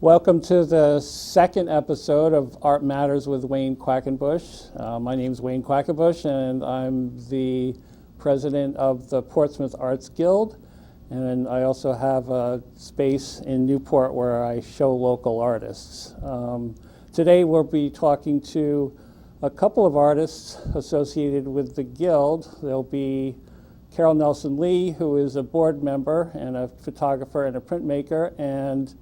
Welcome to the second episode of Art Matters with Wayne Quackenbush. My name is Wayne Quackenbush, and I'm the president of the Portsmouth Arts Guild. And I also have a space in Newport where I show local artists. Today we'll be talking to a couple of artists associated with the Guild. There'll be Carol Nelson Lee, who is a board member and a photographer and a printmaker, and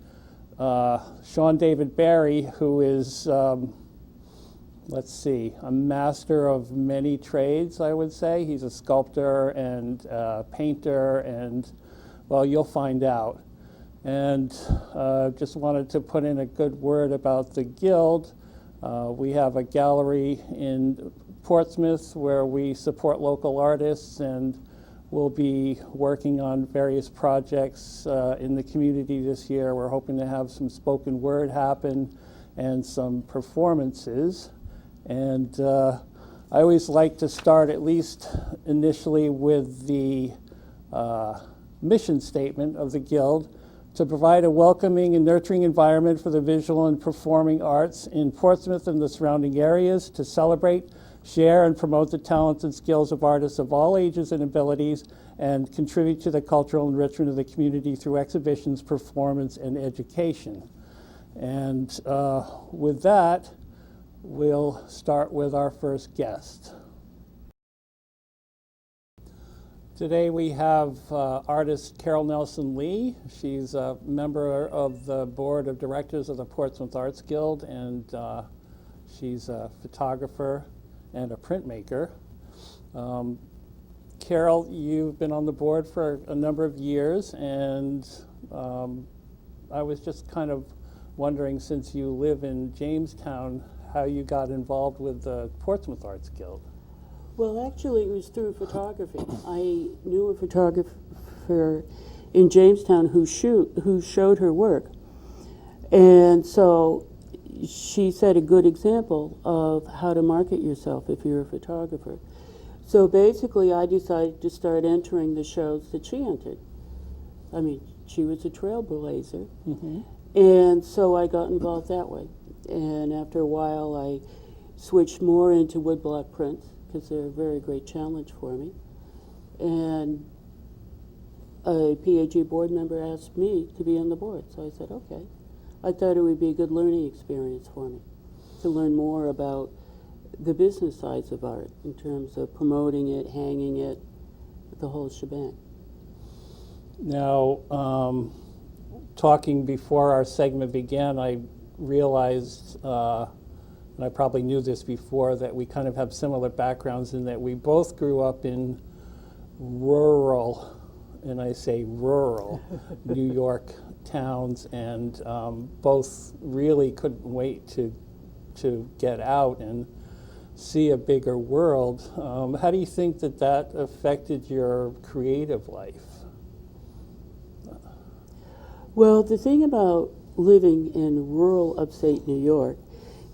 Shawndavid Berry, who is, a master of many trades, I would say. He's a sculptor and painter, and, well, you'll find out. And just wanted to put in a good word about the Guild. We have a gallery in Portsmouth where we support local artists, and we'll be working on various projects in the community this year. We're hoping to have some spoken word happen and some performances. And I always like to start, at least initially, with the mission statement of the Guild: to provide a welcoming and nurturing environment for the visual and performing arts in Portsmouth and the surrounding areas, to celebrate, share, and promote the talents and skills of artists of all ages and abilities, and contribute to the cultural enrichment of the community through exhibitions, performance, and education. And with that, we'll start with our first guest. Today we have artist Carol Nelson Lee. She's a member of the board of directors of the Portsmouth Arts Guild, and she's a photographer and a printmaker. Carol, you've been on the board for a number of years, and I was just kind of wondering, since you live in Jamestown, how you got involved with the Portsmouth Arts Guild. Well, actually, it was through photography. I knew a photographer in Jamestown who showed her work, and so she set a good example of how to market yourself if you're a photographer. So basically, I decided to start entering the shows that she entered. I mean, she was a trailblazer, and so I got involved that way. And after a while, I switched more into woodblock prints, because they're a very great challenge for me. And a PAG board member asked me to be on the board, so I said, okay. I thought it would be a good learning experience for me to learn more about the business sides of art in terms of promoting it, hanging it, the whole shebang. Now, talking before our segment began, I realized, and I probably knew this before, that we kind of have similar backgrounds in that we both grew up in rural, and I say rural, New York towns, and both really couldn't wait to get out and see a bigger world. How do you think that affected your creative life? Well, the thing about living in rural upstate New York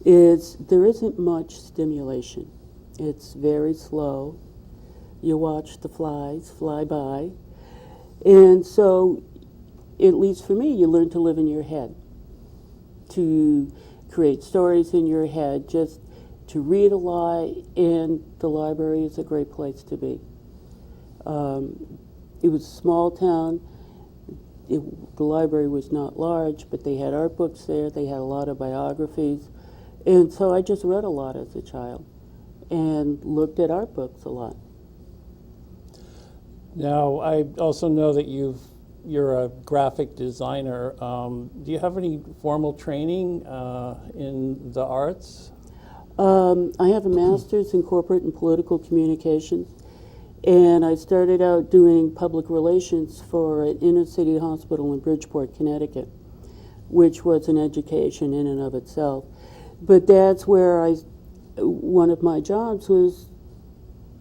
is there isn't much stimulation. It's very slow. You watch the flies fly by. And so, at least for me, you learn to live in your head, to create stories in your head, just to read a lot, and the library is a great place to be. It was a small town. The library was not large, but they had art books there. They had a lot of biographies. And so I just read a lot as a child and looked at art books a lot. Now, I also know that you're a graphic designer. Do you have any formal training in the arts? I have a master's in corporate and political communications, and I started out doing public relations for an inner city hospital in Bridgeport, Connecticut, which was an education in and of itself. But that's where one of my jobs was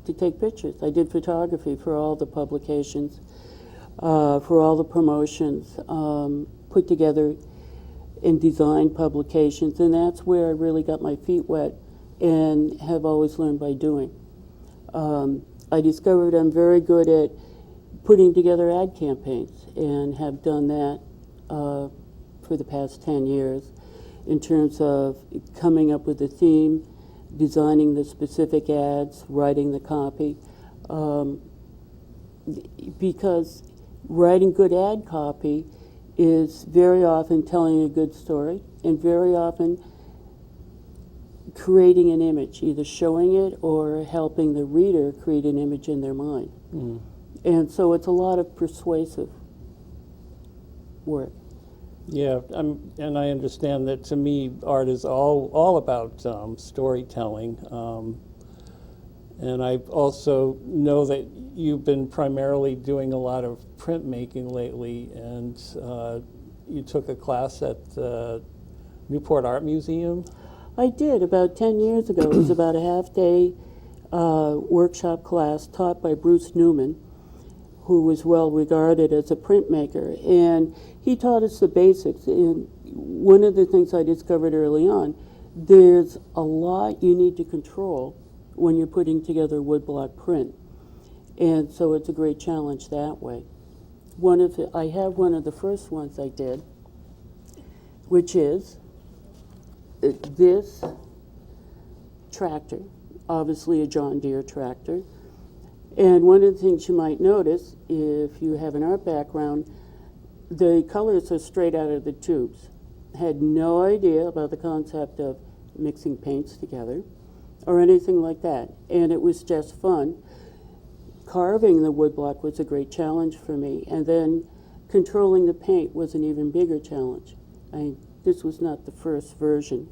to take pictures. I did photography for all the publications, for all the promotions, put together and designed publications, and that's where I really got my feet wet and have always learned by doing. I discovered I'm very good at putting together ad campaigns and have done that for the past 10 years in terms of coming up with a theme, designing the specific ads, writing the copy. Because writing good ad copy is very often telling a good story and very often creating an image, either showing it or helping the reader create an image in their mind. Mm. And so it's a lot of persuasive work. Yeah, and I understand that to me, art is all about storytelling. And I also know that you've been primarily doing a lot of printmaking lately, and you took a class at the Newport Art Museum. I did about 10 years ago. It was about a half-day workshop class taught by Bruce Newman, who was well regarded as a printmaker. And he taught us the basics. And one of the things I discovered early on, there's a lot you need to control when you're putting together woodblock print. And so it's a great challenge that way. I have one of the first ones I did, which is this tractor, obviously a John Deere tractor. And one of the things you might notice, if you have an art background, the colors are straight out of the tubes. Had no idea about the concept of mixing paints together or anything like that. And it was just fun. Carving the woodblock was a great challenge for me. And then controlling the paint was an even bigger challenge. This was not the first version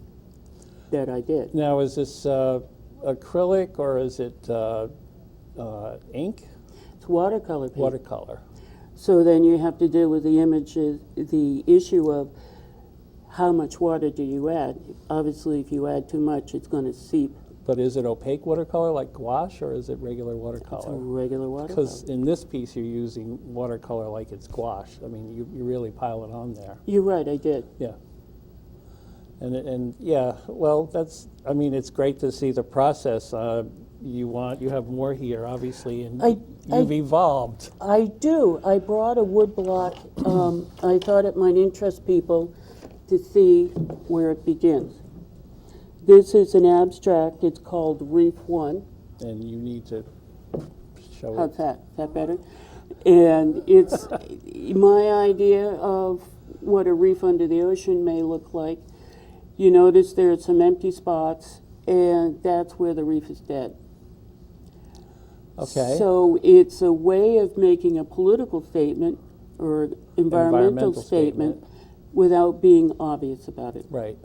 that I did. Now, is this acrylic or is it ink? It's watercolor paint. Watercolor. So then you have to deal with the images, the issue of how much water do you add. Obviously, if you add too much, it's going to seep. But is it opaque watercolor like gouache, or is it regular It's a watercolor? regular watercolor. Because in this piece, you're using watercolor like it's gouache. I mean, you really pile it on there. You're right, I did. Yeah. And yeah, well, it's great to see the process. You have more here, obviously, and you've evolved. I do. I brought a woodblock. I thought it might interest people to see where it begins. This is an abstract. It's called Reef 1. And you need to show How's it. that? Is that better? And it's my idea of what a reef under the ocean may look like. You notice there are some empty spots, and that's where the reef is dead. Okay. So it's a way of making a political statement or environmental statement without being obvious about it. Right.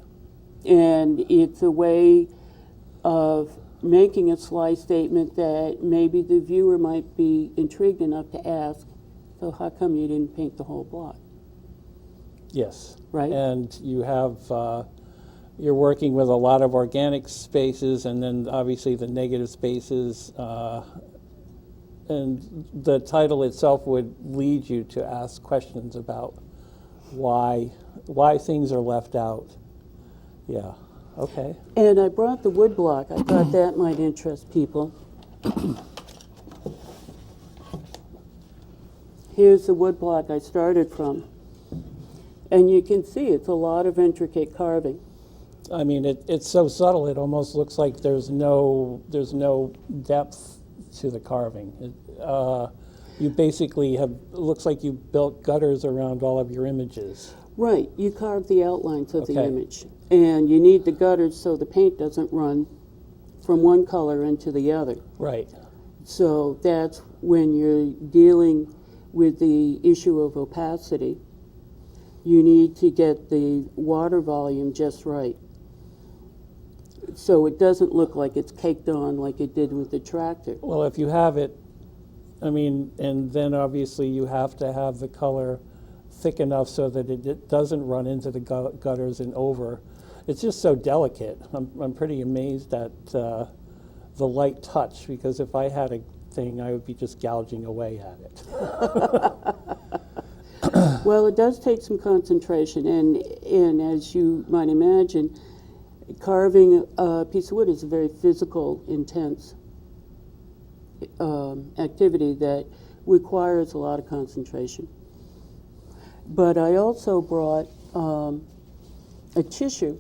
And it's a way of making a sly statement that maybe the viewer might be intrigued enough to ask, so how come you didn't paint the whole block? Yes. Right. And you have, you're working with a lot of organic spaces and then obviously the negative spaces. And the title itself would lead you to ask questions about why things are left out. Yeah, okay. And I brought the woodblock. I thought that might interest people. Here's the woodblock I started from. And you can see it's a lot of intricate carving. I mean, it's so subtle, it almost looks like there's no depth to the carving. You basically it looks like you built gutters around all of your images. Right, you carve the outlines of the Okay. image. And you need the gutters so the paint doesn't run from one color into the other. Right. So that's when you're dealing with the issue of opacity. You need to get the water volume just right. So it doesn't look like it's caked on like it did with the tractor. Well, if you have it, I mean, and then obviously you have to have the color thick enough so that it doesn't run into the gutters and over. It's just so delicate. I'm pretty amazed at the light touch, because if I had a thing, I would be just gouging away at it. Well, it does take some concentration, and as you might imagine, carving a piece of wood is a very physical, intense activity that requires a lot of concentration. But I also brought a tissue.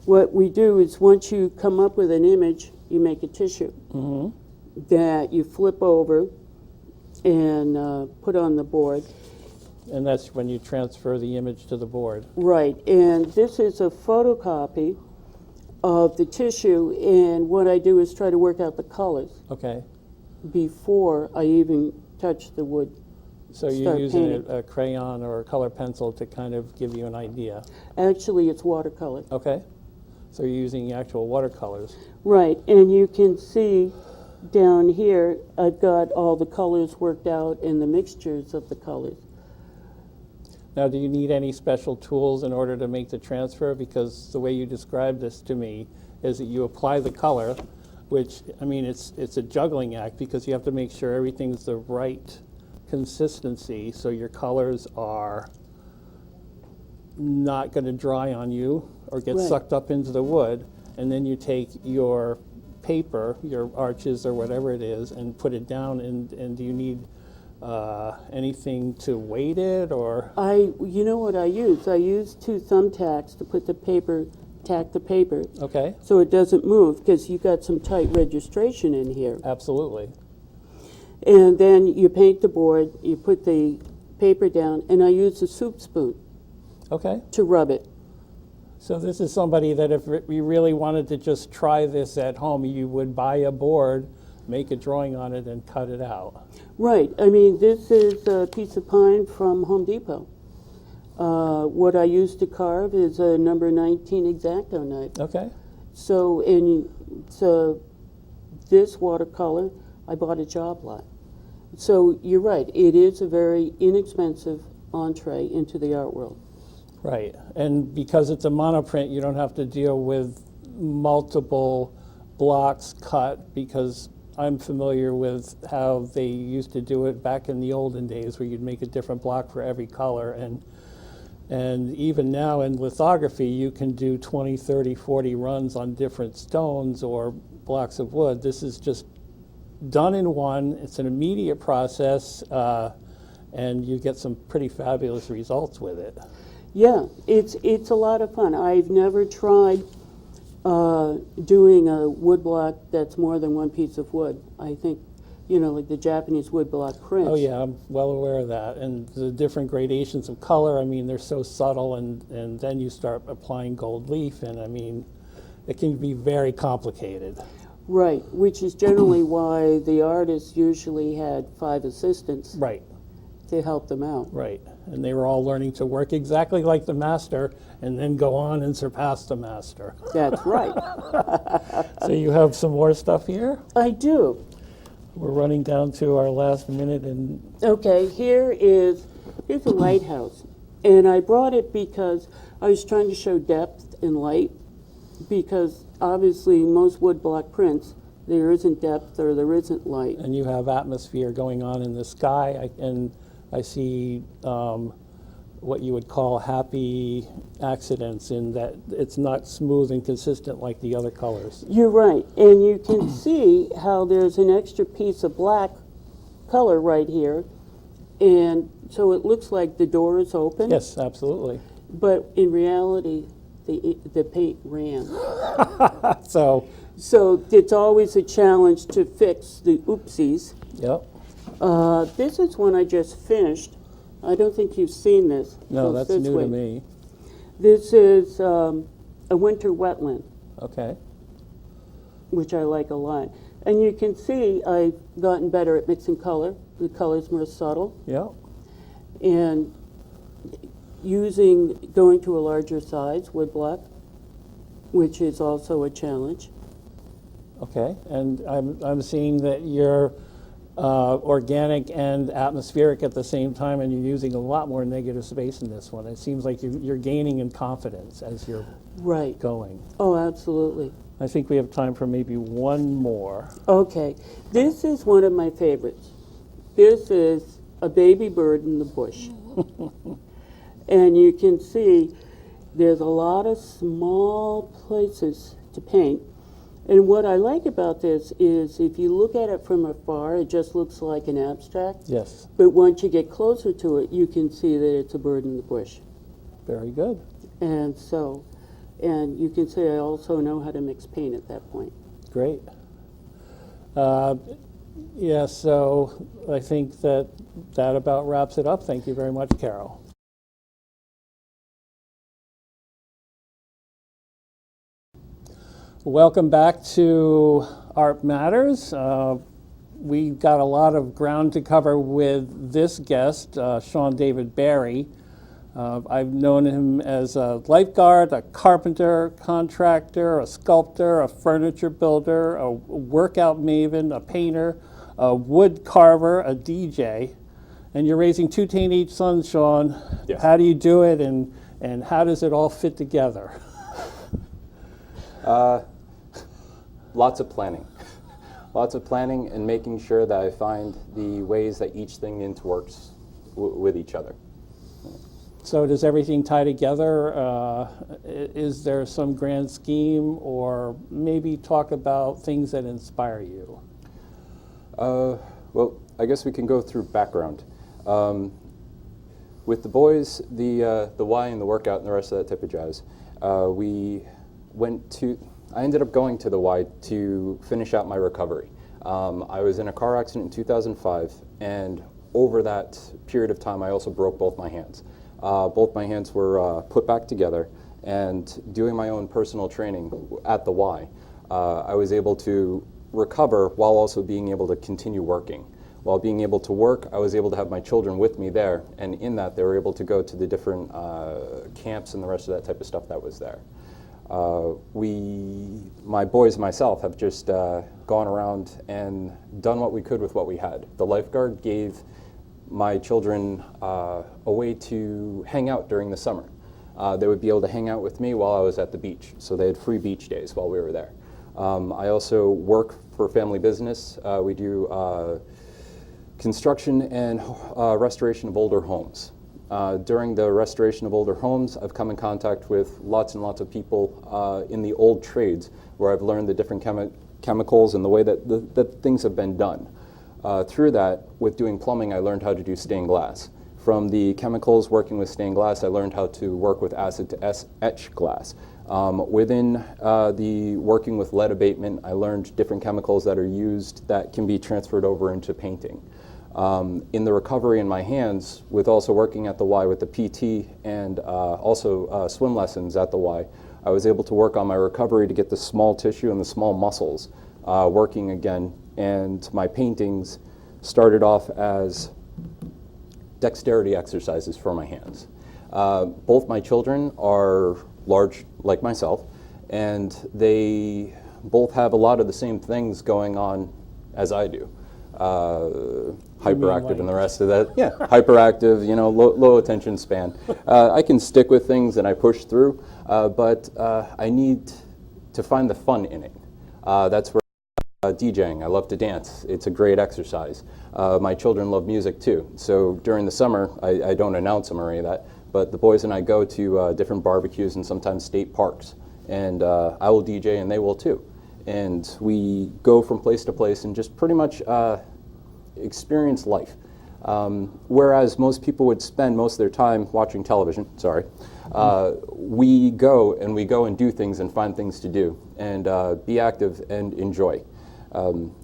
What we do is once you come up with an image, you make a tissue that you flip over and put on the board. And that's when you transfer the image to the board. Right, and this is a photocopy of the tissue, and what I do is try to work out the colors Okay. before I even touch the wood. So you're Start using painting. a crayon or a color pencil to kind of give you an idea. Actually, it's watercolor. Okay. So you're using actual watercolors. Right, and you can see down here, I've got all the colors worked out and the mixtures of the colors. Now, do you need any special tools in order to make the transfer? Because the way you described this to me is that you apply the color, which, I mean, it's a juggling act because you have to make sure everything's the right consistency so your colors are not going to dry on you or get Right. sucked up into the wood. And then you take your paper, your arches or whatever it is, and put it down. And do you need anything to weight it, or? You know what I use? I use 2 thumbtacks to put the paper, tack the paper, Okay, so it doesn't move, because you got some tight registration in here. absolutely. And then you paint the board, you put the paper down, and I use a soup spoon Okay, to rub it. so this is somebody that if you really wanted to just try this at home, you would buy a board, make a drawing on it, and cut it out. Right, I mean, this is a piece of pine from Home Depot. What I use to carve is a number 19 X-Acto knife. Okay, So, this watercolor, I bought a job lot. So you're right, it is a very inexpensive entree into the art world. right. And because it's a monoprint, you don't have to deal with multiple blocks cut, because I'm familiar with how they used to do it back in the olden days, where you'd make a different block for every color. And even now in lithography, you can do 20, 30, 40 runs on different stones or blocks of wood. This is just done in one. It's an immediate process, and you get some pretty fabulous results with it. Yeah, it's a lot of fun. I've never tried doing a wood block that's more than one piece of wood. I think, like the Japanese wood block prints. Oh yeah, I'm well aware of that. And the different gradations of color, I mean, they're so subtle, and then you start applying gold leaf, and I mean, it can be very complicated. Right, which is generally why the artists usually had 5 assistants Right, to help them out. right. And they were all learning to work exactly like the master and then go on and surpass the master. That's right. So you have some more stuff here? I do. We're running down to our last minute, and Okay, here's a lighthouse. And I brought it because I was trying to show depth and light, because obviously most woodblock prints, there isn't depth or there isn't light. you have atmosphere going on in the sky, and I see what you would call happy accidents in that it's not smooth and consistent like the other colors. You're right, and you can see how there's an extra piece of black color right here, and so it looks like the door is open. Yes, absolutely. But in reality, the paint ran. So, So it's always a challenge to fix the oopsies. yep. This is one I just finished. I don't think you've seen this. No, So that's this new way. to me. This is a winter wetland, Okay. which I like a lot. And you can see I've gotten better at mixing color. The color's more subtle. Yep. And going to a larger size woodblock, which is also a challenge. Okay. And I'm seeing that you're organic and atmospheric at the same time, and you're using a lot more negative space in this one. It seems like you're gaining in confidence as you're Right. going. Oh, absolutely. I think we have time for maybe one more. Okay. This is one of my favorites. This is a baby bird in the bush. And you can see there's a lot of small places to paint. And what I like about this is if you look at it from afar, it just looks like an abstract. Yes, But once you get closer to it, you can see that it's a bird in the bush. very good. And so, and you can say I also know how to mix paint at that point. Great. Yeah, so I think that about wraps it up. Thank you very much, Carol. Welcome back to Art Matters. We got a lot of ground to cover with this guest, Shawndavid Berry. I've known him as a lifeguard, a carpenter, contractor, a sculptor, a furniture builder, a workout maven, a painter, a wood carver, a DJ. And you're raising 2 teenage sons, Sean. Yes. How do you do it, and how does it all fit together? Lots of planning. Lots of planning and making sure that I find the ways that each thing interworks with each other. So does everything tie together? Is there some grand scheme, or maybe talk about things that inspire you? Well, I guess we can go through background. With the boys, the Y and the workout and the rest of that type of jazz, I ended up going to the Y to finish out my recovery. I was in a car accident in 2005, and over that period of time, I also broke both my hands. Both my hands were put back together, and doing my own personal training at the Y, I was able to recover while also being able to continue working. While being able to work, I was able to have my children with me there, and in that, they were able to go to the different camps and the rest of that type of stuff that was there. My boys and myself have just gone around and done what we could with what we had. The lifeguard gave my children a way to hang out during the summer. They would be able to hang out with me while I was at the beach, so they had free beach days while we were there. I also work for family business. We do construction and restoration of older homes. During the restoration of older homes, I've come in contact with lots and lots of people in the old trades, where I've learned the different chemicals and the way that things have been done. Through that, with doing plumbing, I learned how to do stained glass. From the chemicals working with stained glass, I learned how to work with acid to etch glass. Within the working with lead abatement, I learned different chemicals that are used that can be transferred over into painting. In the recovery in my hands, with also working at the Y with the PT and also swim lessons at the Y, I was able to work on my recovery to get the small tissue and the small muscles working again. And my paintings started off as dexterity exercises for my hands. Both my children are large like myself, and they both have a lot of the same things going on as I do. Hyperactive and the rest of that. Yeah, hyperactive, low attention span. I can stick with things and I push through, but I need to find the fun in it. That's where DJing, I love to dance. It's a great exercise. My children love music too. So during the summer, I don't announce them or any of that, but the boys and I go to different barbecues and sometimes state parks, and I will DJ and they will too. And we go from place to place and just pretty much experience life. Whereas most people would spend most of their time watching television, we go and do things and find things to do and be active and enjoy.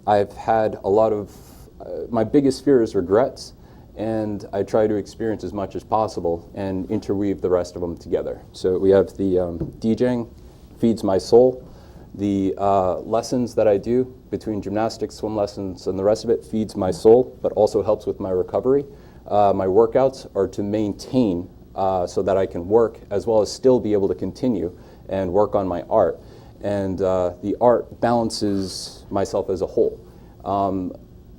I've had a lot of, my biggest fear is regrets, and I try to experience as much as possible and interweave the rest of them together. So we have the DJing feeds my soul. The lessons that I do between gymnastics, swim lessons, and the rest of it feeds my soul, but also helps with my recovery. My workouts are to maintain so that I can work as well as still be able to continue and work on my art. And the art balances myself as a whole.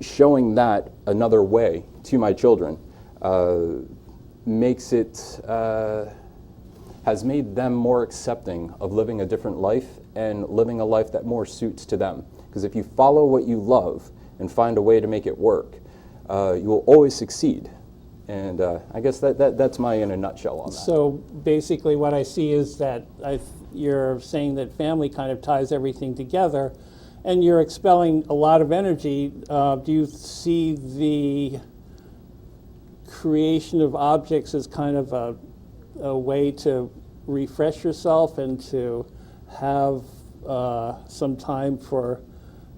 Showing that another way to my children makes it, has made them more accepting of living a different life and living a life that more suits to them. Because if you follow what you love and find a way to make it work, you will always succeed. And I guess that's my in a nutshell on that. So basically what I see is that you're saying that family kind of ties everything together, and you're expelling a lot of energy. Do you see the creation of objects as kind of a way to refresh yourself and to have some time for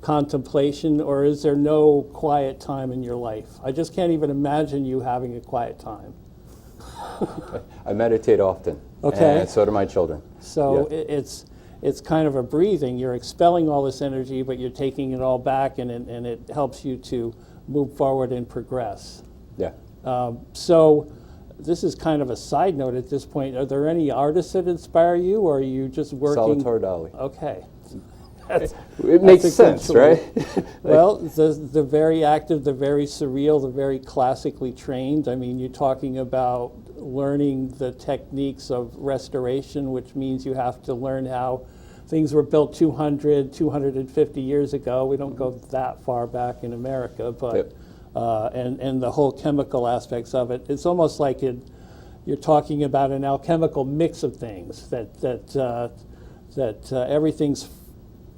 contemplation, or is there no quiet time in your life? I just can't even imagine you having a quiet time. I meditate often, Okay. and so do my children. So Yeah. it's kind of a breathing. You're expelling all this energy, but you're taking it all back, and it helps you to move forward and progress. Yeah. So this is kind of a side note at this point. Are there any artists that inspire you, or are you just working? Salvatore Dali. Okay. It makes That's a good sense, right? Well, the very active, the very surreal, the very classically trained. I mean, you're talking about learning the techniques of restoration, which means you have to learn how things were built 200, 250 years ago. We don't go that far back in America, but Yep. and the whole chemical aspects of it. It's almost like you're talking about an alchemical mix of things that everything's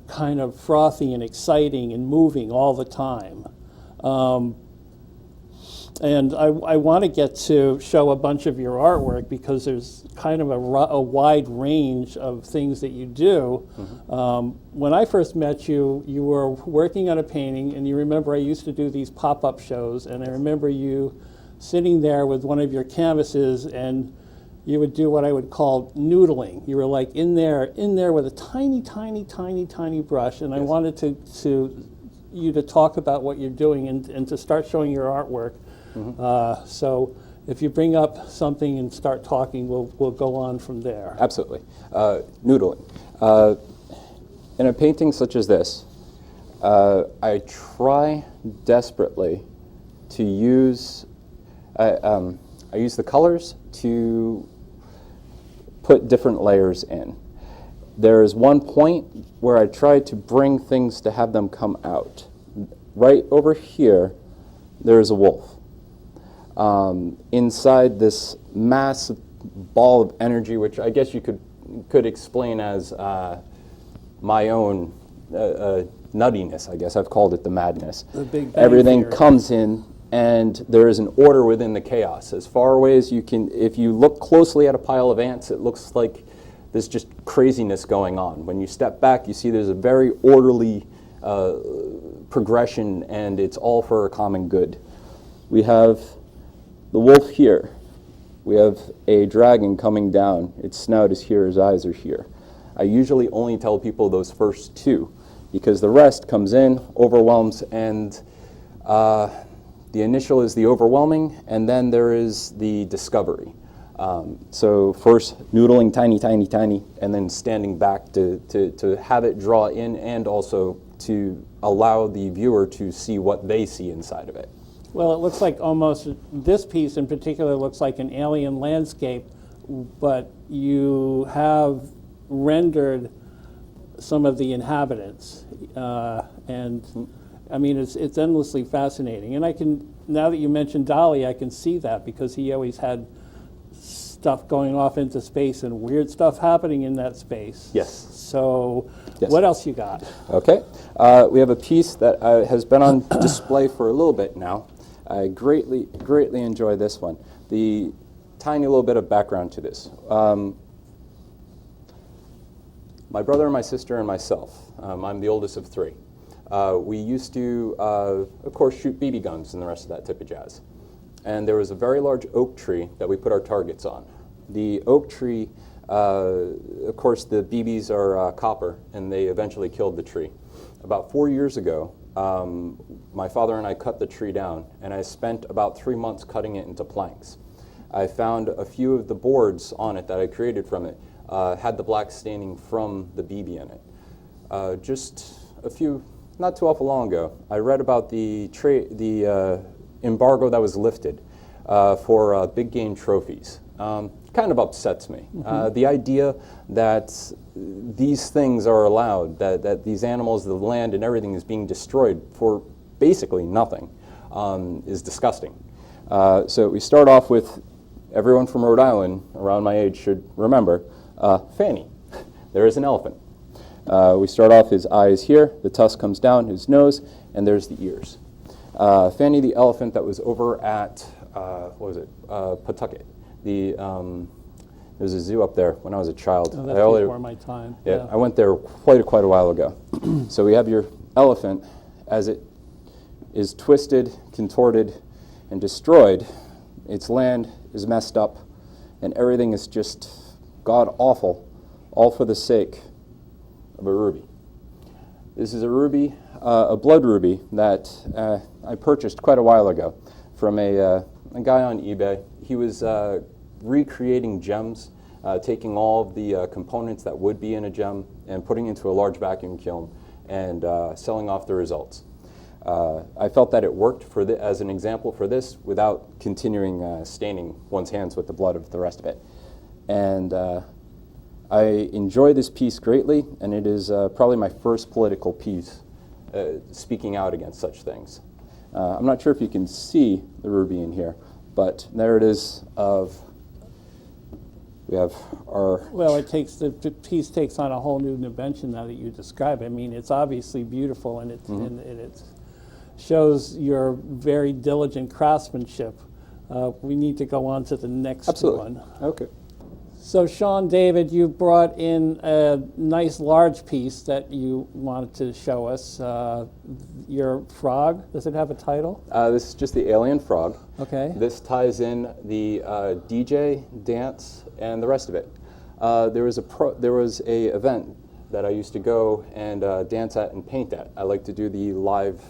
kind of frothy and exciting and moving all the time. And I want to get to show a bunch of your artwork because there's kind of a wide range of things that you do. When I first met you, you were working on a painting, and you remember I used to do these pop-up shows, and I remember you sitting there with one of your canvases, and you would do what I would call noodling. You were like in there with a tiny, tiny, tiny, tiny brush, and I wanted you to talk about what you're doing and to start showing your artwork. So if you bring up something and start talking, we'll go on from there. Absolutely. Noodling. In a painting such as this, I try desperately to use, I use the colors to put different layers in. There is one point where I try to bring things to have them come out. Right over here, there is a wolf. Inside this massive ball of energy, which I guess you could explain as my own nuttiness, I guess. I've called it the madness. The Big Bang Everything Theory. comes in, and there is an order within the chaos. As far away as you can, if you look closely at a pile of ants, it looks like there's just craziness going on. When you step back, you see there's a very orderly progression, and it's all for a common good. We have the wolf here. We have a dragon coming down. Its snout is here, his eyes are here. I usually only tell people those first two, because the rest comes in, overwhelms, and the initial is the overwhelming, and then there is the discovery. So first noodling tiny, tiny, tiny, and then standing back to have it draw in, and also to allow the viewer to see what they see inside of it. Well, it looks like almost, this piece in particular looks like an alien landscape, but you have rendered some of the inhabitants. And I mean, it's endlessly fascinating. And I can, now that you mentioned Dali, I can see that because he always had stuff going off into space and weird stuff happening in that space. Yes. So Yes. what else you got? Okay. We have a piece that has been on display for a little bit now. I greatly enjoy this one. The tiny little bit of background to this. My brother and my sister and myself, I'm the oldest of three. We used to, of course, shoot BB guns and the rest of that type of jazz. And there was a very large oak tree that we put our targets on. The oak tree, of course, the BBs are copper, and they eventually killed the tree. About 4 years ago, my father and I cut the tree down, and I spent about 3 months cutting it into planks. I found a few of the boards on it that I created from it had the black staining from the BB in it. Just a few, not too awful long ago, I read about the embargo that was lifted for big game trophies. Kind of upsets me. The idea that these things are allowed, that these animals, the land and everything is being destroyed for basically nothing, is disgusting. So we start off with, everyone from Rhode Island around my age should remember, Fanny. there is an elephant. We start off his eyes here, the tusk comes down, his nose, and there's the ears. Fanny the elephant that was over at, what was it, Pawtucket. There's a zoo up there when I was a child. Oh, that's before my time. Yeah, I went there quite a while ago. So we have your elephant as it is twisted, contorted, and destroyed. Its land is messed up, and everything is just god-awful, all for the sake of a ruby. This is a ruby, a blood ruby that I purchased quite a while ago from a guy on eBay. He was recreating gems, taking all of the components that would be in a gem and putting into a large vacuum kiln and selling off the results. I felt that it worked as an example for this without continuing staining one's hands with the blood of the rest of it. And I enjoy this piece greatly, and it is probably my first political piece speaking out against such things. I'm not sure if you can see the ruby in here, but there it is. We have our... Well, the piece takes on a whole new dimension now that you describe it. I mean, it's obviously beautiful, and it shows your very diligent craftsmanship. We need to go on to the next one. Okay. So, Shawndavid, you brought in a nice large piece that you wanted to show us. Your frog, does it have a title? This is just the alien frog. Okay. This ties in the DJ, dance, and the rest of it. There was a event that I used to go and dance at and paint at. I like to do the live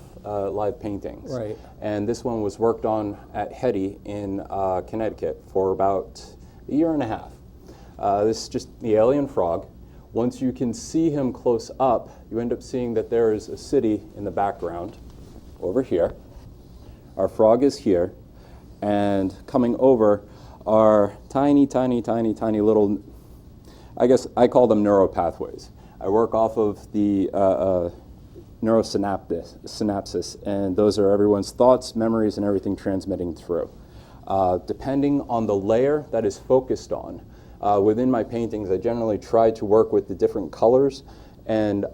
paintings. Right. And this one was worked on at Hetty in Connecticut for about a year and a half. This is just the alien frog. Once you can see him close up, you end up seeing that there is a city in the background over here. Our frog is here, and coming over are tiny little, I guess I call them neuropathways. I work off of the neurosynapses, and those are everyone's thoughts, memories, and everything transmitting through. Depending on the layer that is focused on, within my paintings, I generally try to work with the different colors and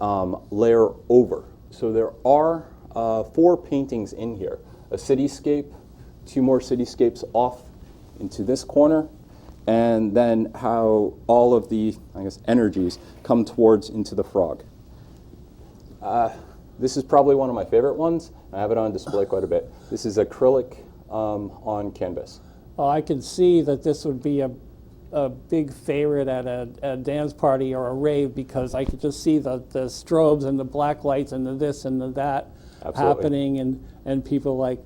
layer over. So there are 4 paintings in here. A cityscape, 2 more cityscapes off into this corner, and then how all of the, I guess, energies come towards into the frog. This is probably one of my favorite ones. I have it on display quite a bit. This is acrylic on canvas. Well, I can see that this would be a big favorite at a dance party or a rave, because I could just see the strobes and the black lights and the this and the that happening, and people like,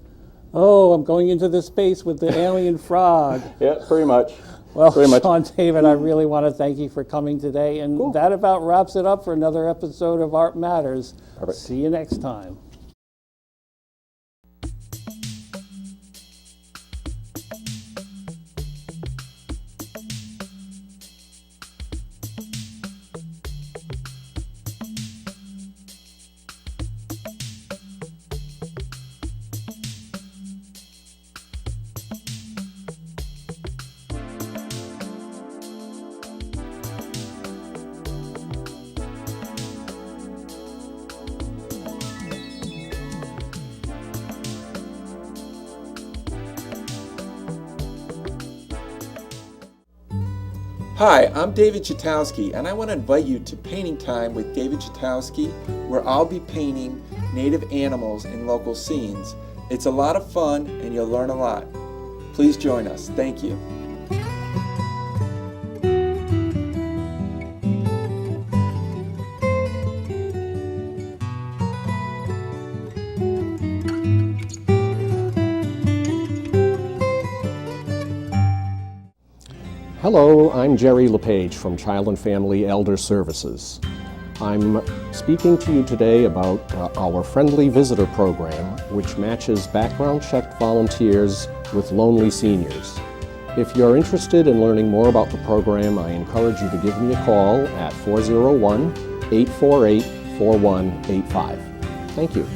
oh, I'm going into this space with the alien frog. Yeah, pretty much. Well, Shawndavid, I really want to thank you for coming today, and that about wraps it up for another episode of Art Matters. Perfect. See you next time. Hi, I'm David Chatowski, and I want to invite you to Painting Time with David Chatowski, where I'll be painting native animals in local scenes. It's a lot of fun, and you'll learn a lot. Please join us. Thank you. Hello, I'm Jerry LePage from Child and Family Elder Services. I'm speaking to you today about our Friendly Visitor Program, which matches background-checked volunteers with lonely seniors. If you're interested in learning more about the program, I encourage you to give me a call at 401-848-4185. Thank you.